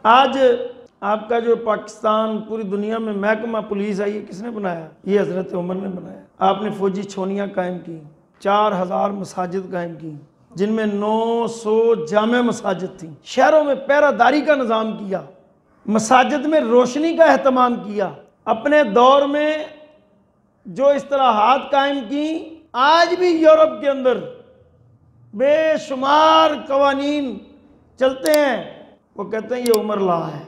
आज आपका जो पाकिस्तान पूरी दुनिया में महकमा पुलिस आई है, किसने बनाया? ये हज़रत उमर ने बनाया। आपने फौजी छोनियाँ कायम की, 4000 मसाजिद कायम की, जिनमें 900 जामे मसाजिद थी। शहरों में पहरादारी का निज़ाम किया, मसाजिद में रोशनी का एहतमाम किया। अपने दौर में जो इस्तिलाहात कायम की, आज भी यूरोप के अंदर बेशुमार कवानीन चलते हैं। वो कहते हैं ये उमर ला है।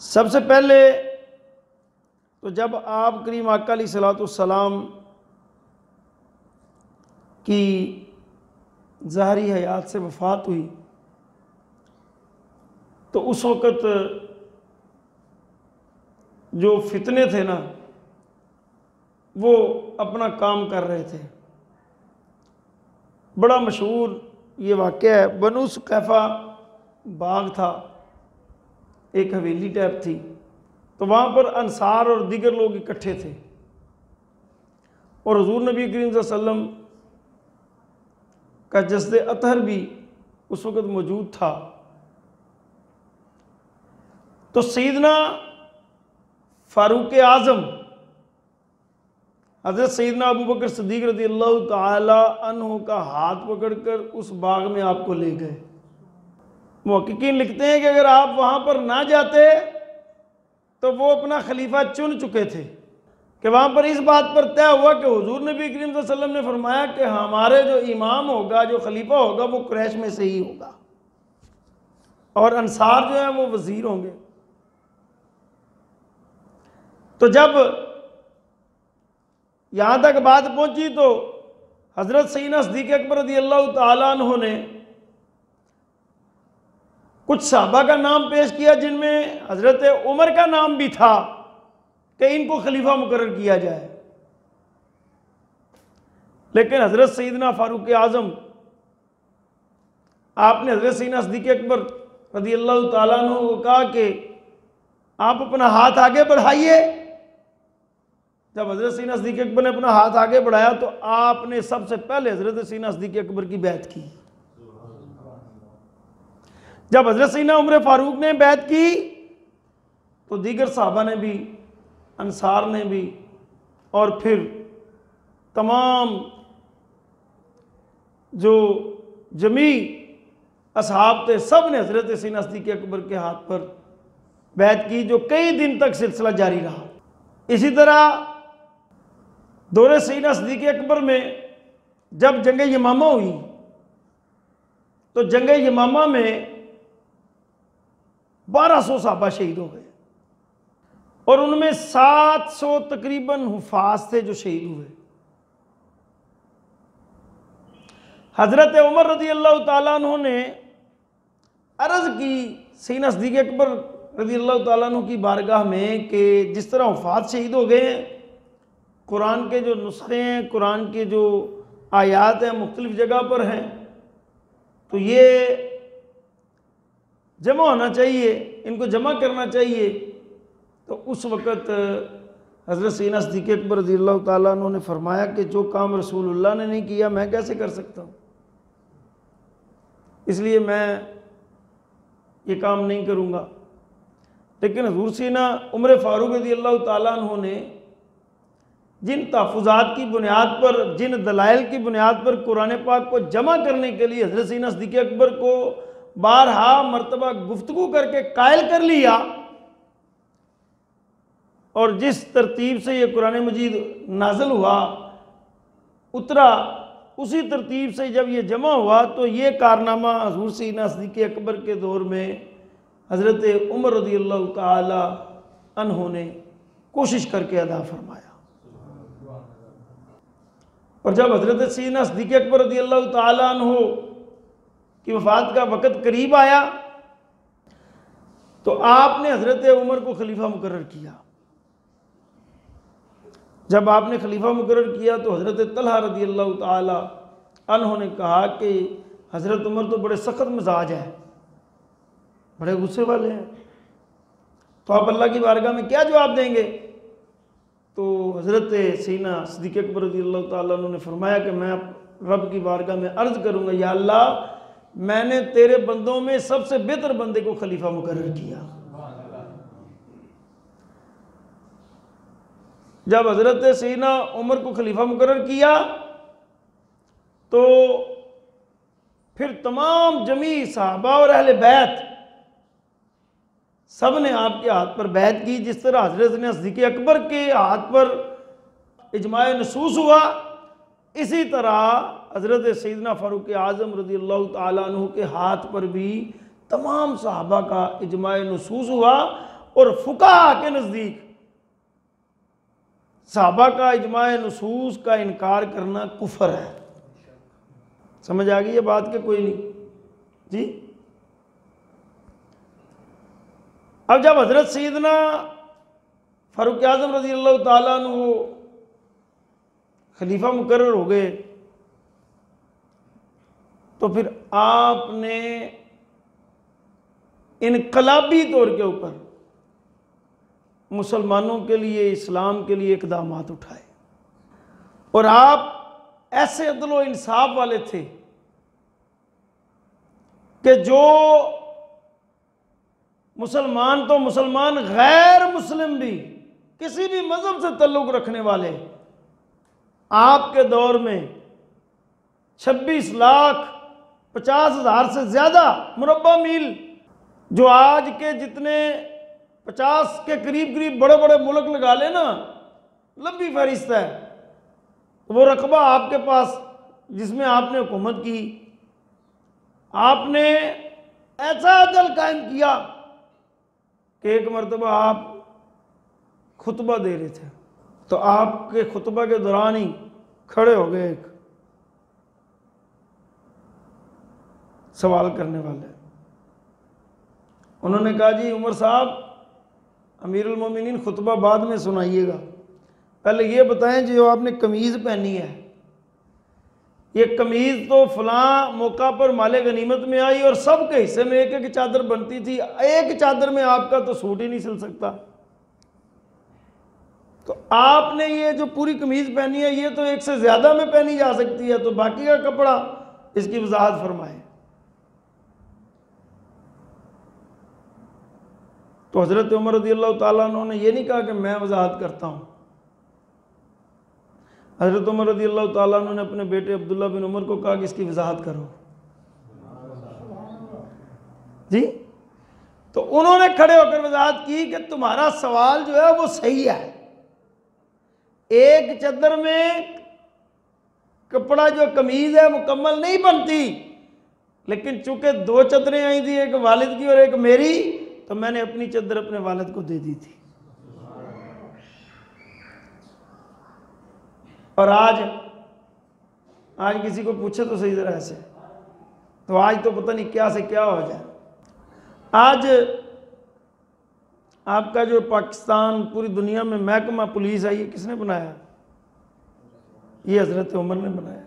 सबसे पहले तो जब आप करीम आका अलैहिस्सलाम की ज़ाहरी हयात से वफ़ात हुई तो उस वक़्त जो फितने थे ना, वो अपना काम कर रहे थे। बड़ा मशहूर ये वाक़या है, बनु सुकैफ़ा बाग था, एक हवेली टाइप थी, तो वहाँ पर अंसार और दीगर लोग इकट्ठे थे और हुज़ूर नबी करीम सल्लल्लाहु अलैहि वसल्लम का जस्द अतहर भी उस वक़्त मौजूद था। तो सैयदना फ़ारूक आज़म हज़रत सैयदना अबू बकर सिद्दीक़ रज़ियल्लाहु ताला अन्हु का हाथ पकड़कर उस बाग में आपको ले गए। मुहक्किकीन लिखते हैं कि अगर आप वहाँ पर ना जाते तो वो अपना खलीफा चुन चुके थे, कि वहाँ पर इस बात पर तय हुआ कि हुज़ूर नबी करीम सल्लल्लाहु अलैहि वसल्लम ने फरमाया कि हमारे जो इमाम होगा, जो खलीफा होगा, वो कुरैश में से ही होगा और अंसार जो है वो वज़ीर होंगे। तो जब यहाँ तक बात पहुँची तो हज़रत सैयदना सिद्दीक़ अकबर रज़ियल्लाहु ताला अन्हु ने कुछ सहाबा का नाम पेश किया, जिनमें हज़रत उमर का नाम भी था कि इनको खलीफा मुकर्रर किया जाए। लेकिन हज़रत सैयदना फ़ारूक आज़म, आपने हज़रत सैयदना सिद्दीक़ अकबर रज़ियल्लाहु ताला अन्हु को कहा कि आप अपना हाथ आगे बढ़ाइए। जब हज़रत सैयदना सिद्दीक़ अकबर ने अपना हाथ आगे बढ़ाया तो आपने सबसे पहले हज़रत सैयदना सिद्दीक़ अकबर की बैत की। जब हज़रत सैयदना उमर फ़ारूक ने बैत की तो दीगर सहाबा ने भी, अंसार ने भी, और फिर तमाम जो जमी असहाब थे, सब ने हज़रत सैयदना सिद्दीक़ अकबर के हाथ पर बैत की, जो कई दिन तक सिलसिला जारी रहा। इसी तरह दौरे सैयदना सिद्दीक़ अकबर में जब जंग यमामा हुई तो जंग यमामा में 1200 सहाबा शहीद हो गए और उनमें 700 तकरीबन हुफ़ाज़ थे जो शहीद हुए। हज़रत उमर रज़ियल्लाहु ताला अन्हु ने अर्ज़ की सैयदना सिद्दीक़ अकबर रज़ियल्लाहु ताला अन्हु की बारगाह में कि जिस तरह हुफ़ाज़ शहीद हो गए हैं, कुरान के जो नुस्खे हैं, कुरान के जो आयात हैं, मुख्तलिफ़ जगह पर हैं, तो ये जमा होना चाहिए, इनको जमा करना चाहिए। तो उस वक़्त हज़रत सैयदना सिद्दीक़ अकबर रज़ियल्लाहु ताला अन्हु ने फरमाया कि जो काम रसूलुल्लाह ने नहीं किया मैं कैसे कर सकता हूँ, इसलिए मैं ये काम नहीं करूँगा। लेकिन हुज़ूर सैयदना उमर फ़ारूक रज़ियल्लाहु ताला अन्हु ने जिन तहफ़्फ़ुज़ात की बुनियाद पर, जिन दलाइल की बुनियाद पर कुरान पाक को जमा करने के लिए हज़रत सैयदना सिद्दीक़ अकबर को बारहा मरतबा गुफ्तगू करके कायल कर लिया, और जिस तरतीब से ये कुरान मजीद नाज़िल हुआ, उतरा, उसी तरतीब से जब ये जमा हुआ तो ये कारनामा हुज़ूर सैयदना सिद्दीक़ अकबर के दौर में हज़रत उमर रज़ियल्लाहु ताला अन्हु ने कोशिश करके अदा फरमाया। और जब हज़रत सैयदना सिद्दीक़ अकबर रज़ियल्लाहु ताला अन्हु की वफ़ात का वक़्त करीब आया तो आपने हज़रत उमर को खलीफा मुकर्रर किया। जब आपने खलीफा मुकर्रर किया तो हज़रत तलहा रज़ियल्लाहु ताला अन्हु ने कहा कि हज़रत उमर तो बड़े सख्त मिजाज हैं, बड़े गुस्से वाले हैं, तो आप अल्लाह की बारगाह में क्या जवाब देंगे? तो हज़रत सैयदना सिद्दीक़ अकबर रज़ियल्लाहु ताला अन्हु ने फरमाया कि मैं रब की बारगाह में अर्ज़ करूँगा, या अल्लाह मैंने तेरे बंदों में सबसे बेहतर बंदे को खलीफा मुकर्रर किया। जब हजरत सैयदना उमर को खलीफा मुकर्रर किया तो फिर तमाम जमी साहबा और अहले बैत सब ने आपके हाथ पर बैत की। जिस तरह हजरत ने सिद्दीक़ अकबर के हाथ पर इजमाए नसूस हुआ, इसी तरह हजरत सैयदना फारूक आज़म रज़ियल्लाहु ताला अन्हु के हाथ पर भी तमाम सहाबा का इजमाए नसूस हुआ। और फुकाहा के नज़दीक सहाबा का इजमाए नसूस का इनकार करना कुफर है। समझ आ गई ये बात के कोई नहीं जी। अब जब हजरत सैयदना फारूक आज़म रज़ियल्लाहु ताला अन्हु खलीफा मुकर्रर हो गए तो फिर आपने इनकलाबी तौर के ऊपर मुसलमानों के लिए, इस्लाम के लिए इक़दामात उठाए। और आप ऐसे अदल व इंसाफ वाले थे कि जो मुसलमान तो मुसलमान, गैर मुस्लिम भी, किसी भी मजहब से ताल्लुक़ रखने वाले, आपके दौर में 26,50,000 से ज़्यादा मुरब्बा मील, जो आज के जितने 50 के करीब करीब बड़े बड़े मुल्क लगा लेना, लंबी फहरिस्त है, वो रकबा आपके पास जिसमें आपने हुकूमत की। आपने ऐसा अदल कायम किया कि एक मरतबा आप खुतबा दे रहे थे तो आपके खुतबा के दौरान ही खड़े हो गए एक सवाल करने वाले। उन्होंने कहा, जी उमर साहब, अमीरुल मोमिनीन खुतबा बाद में सुनाइएगा, पहले ये बताएं जो आपने कमीज़ पहनी है, ये कमीज़ तो फलां मौका पर माले गनीमत में आई और सब के हिस्से में एक एक चादर बनती थी, एक चादर में आपका तो सूट ही नहीं सिल सकता, तो आपने ये जो पूरी कमीज़ पहनी है ये तो एक से ज़्यादा में पहनी जा सकती है, तो बाकी का कपड़ा इसकी वजाहत फरमाएं। तो हज़रत उमर रज़ियल्लाहु ताला अन्हु ने ये नहीं कहा कि मैं वजाहत करता हूँ। हज़रत उमर रज़ियल्लाहु ताला अन्हु ने अपने बेटे अब्दुल्ला बिन उमर को कहा कि इसकी वजाहत करो जी। तो उन्होंने खड़े होकर वजाहत की कि तुम्हारा सवाल जो है वो सही है, एक चादर में कपड़ा जो कमीज है मुकम्मल नहीं बनती, लेकिन चूंकि 2 चादरें आई थी, एक वालिद की और एक मेरी, तो मैंने अपनी चादर अपने वालिद को दे दी थी। और आज किसी को पूछे तो सही तरह से, तो आज तो पता नहीं क्या से क्या हो जाए। आज आपका जो पाकिस्तान पूरी दुनिया में महकमा पुलिस है, ये किसने बनाया? ये हज़रत उमर ने बनाया।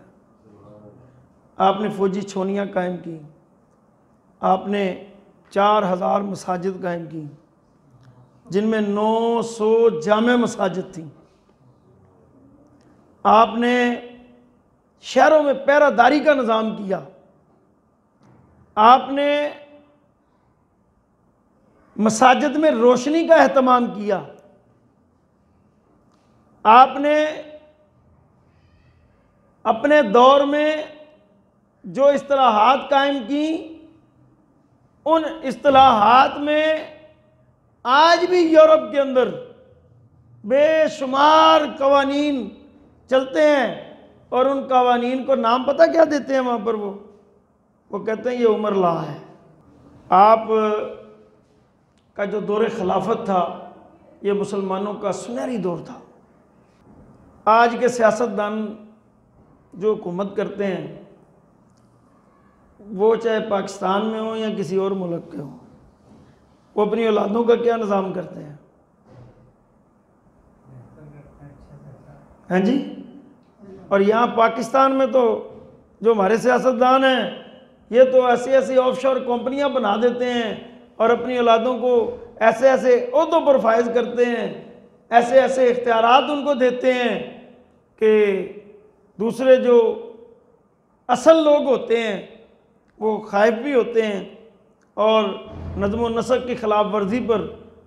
आपने फौजी छोनियाँ कायम की, आपने 4000 मसाजिद कायम की, जिनमें 900 जामे मसाजिद थी। आपने शहरों में पहरादारी का निज़ाम किया, आपने मसाजिद में रोशनी का एहतमाम किया, आपने अपने दौर में जो इस्तिलाहात कायम की, उन इस्तिलाहात में आज भी यूरोप के अंदर बेशुमार कवानीन चलते हैं, और उन कवानीन को नाम पता क्या देते हैं वहाँ पर? वो कहते हैं ये उमर ला है। आप का जो दौर खिलाफत था, ये मुसलमानों का सुनहरी दौर था। आज के सियासतदान जो हुकूमत करते हैं, वो चाहे पाकिस्तान में हो या किसी और मुल्क के हो, वो अपनी औलादों का क्या निज़ाम करते हैं? हैं जी? और यहाँ पाकिस्तान में तो जो हमारे सियासतदान हैं, ये तो ऐसी ऐसी ऑफशोर कंपनियाँ बना देते हैं और अपनी औलादों को ऐसे ऐसे ओहदों पर फायज करते हैं, ऐसे ऐसे इख्तियारात उनको देते हैं कि दूसरे जो असल लोग होते हैं वो खाइफ भी होते हैं और नज़्म व नसक की खिलाफ वर्जी पर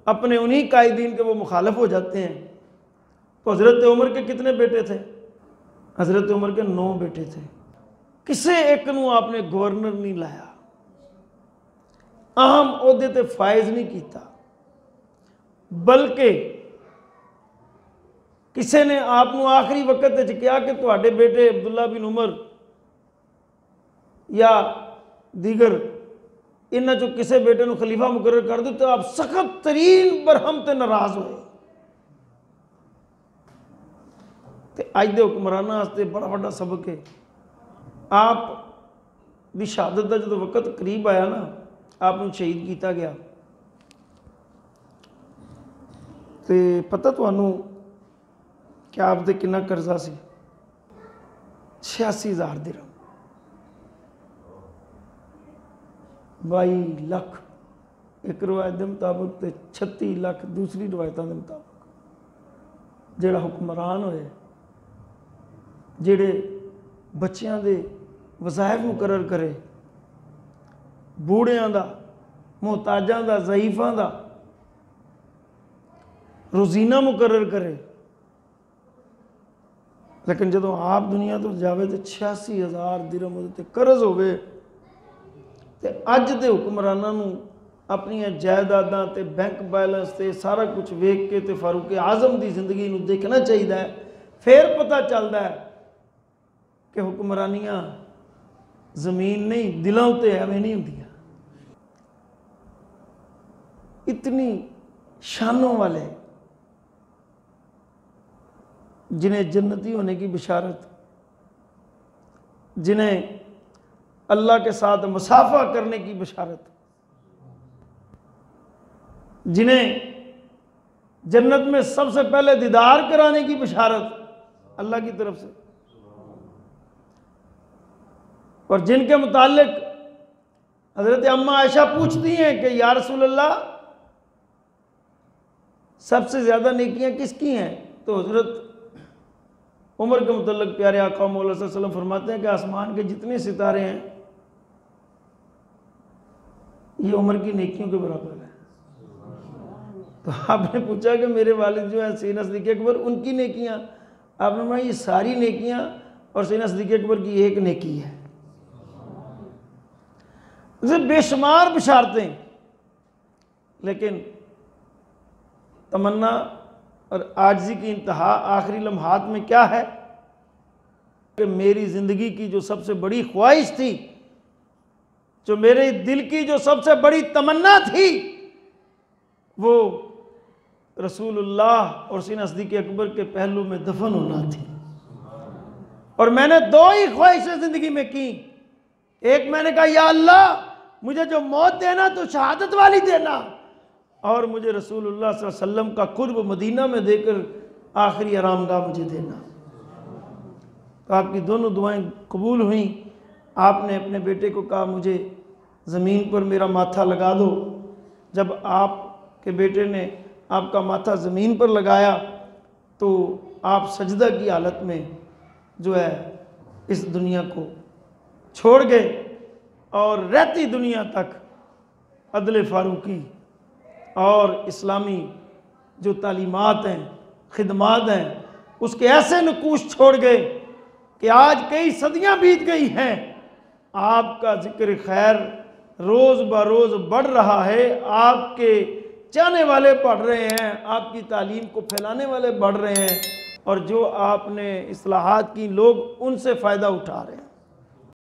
अपने उन्हीं कायदीन के वो मुखालिफ हो जाते हैं। तो हज़रत उमर के कितने बेटे थे? हज़रत उमर के 9 बेटे थे। किसे एक नू आपने गवर्नर नहीं लाया, अहम ओहदे ते फायज नहीं किया, बल्कि किसी ने आपनू आखिरी वक्त कहा कि तुहाडे बेटे अब्दुल्ला बिन उमर या दीगर इन्हां चों किसी बेटे नू खलीफा मुकर्रर कर दो, तो आप सख्त तरीन बरहम ते नाराज होए। तो अज के हुक्मराना वास्ते बड़ा बड़ा सबक है। आप दी शहादत का जो वक्त करीब आया ना, आपनू शहीद किया गया, तो पता तुहानू कि आप दे कितना कर्जा सी? 86,000 दिरहम, 22 लाख एक रवायत के मुताबिक, तो 36 लाख दूसरी रवायतों के मुताबिक। जिहड़ा हुक्मरान होए, जिहड़े बच्चों के वज़ाइफ मुकर्रर करे, बूढ़ियां दा, मोहताजां दा, ज़ईफ़ां दा रोज़ीना मुकर्रर करे, लेकिन जदों आप दुनिया तो जावे तो 86,000 दिरहम उहदे ते कर्ज होवे। ते अज दे हुक्मरानां नूं अपनियां जायदादां ते बैंक बैलेंस ते सारा कुछ वेख के ते फारूक आज़म की जिंदगी नूं देखना चाहिए है। फिर पता चलता है कि हुक्मरानियां जमीन नहीं, दिलों उत्ते एवें नहीं हुंदियां। इतनी शानों वाले जिन्हें जन्नती होने की बशारत, जिन्हें अल्लाह के साथ मुसाफा करने की बशारत, जिन्हें जन्नत में सबसे पहले दीदार कराने की बशारत अल्लाह की तरफ से, और जिनके मुतालिक हज़रत अम्मा आयशा पूछती हैं कि या रसूल अल्लाह सबसे ज़्यादा नेकियां किसकी हैं? तो हज़रत उमर के मुतल्लिक़ प्यारे आका मौला सल्लल्लाहु अलैहि वसल्लम फरमाते हैं कि आसमान के जितने सितारे हैं ये उमर की नेकियों के बराबर है। तो आपने पूछा कि मेरे वालिद जो है सैयदना सिद्दीक़ अकबर, उनकी नेकियां? आपने कहा ये सारी नेकियां और सैयदना सिद्दीक़ अकबर की एक नेकी है। बेशुमार बशारतें, लेकिन तमन्ना और आजिज़ी की इंतहा आखिरी लम्हात में क्या है कि मेरी ज़िंदगी की जो सबसे बड़ी ख्वाहिश थी, जो मेरे दिल की जो सबसे बड़ी तमन्ना थी, वो रसूलुल्लाह और सैयदना सिद्दीक़ अकबर के पहलू में दफन होना थी। और मैंने 2 ही ख्वाहिशें ज़िंदगी में की। एक, मैंने कहा या अल्लाह मुझे जो मौत देना तो शहादत वाली देना, और मुझे रसूलुल्लाह सल्लल्लाहु अलैहि वसल्लम का कुर्ब मदीना में देकर आखिरी आरामगाह मुझे देना। तो आपकी दोनों दुआएं कबूल हुई। आपने अपने बेटे को कहा मुझे ज़मीन पर मेरा माथा लगा दो। जब आपके बेटे ने आपका माथा ज़मीन पर लगाया तो आप सजदा की हालत में जो है इस दुनिया को छोड़ गए, और रहती दुनिया तक अदल फारूकी और इस्लामी जो तालीमात हैं, खिदमात हैं, उसके ऐसे नकूश छोड़ गए कि आज कई सदियां बीत गई हैं, आपका जिक्र खैर रोज़ ब रोज़ बढ़ रहा है, आपके चाहने वाले पढ़ रहे हैं, आपकी तालीम को फैलाने वाले बढ़ रहे हैं, और जो आपने इस्लाहात की लोग उनसे फ़ायदा उठा रहे हैं।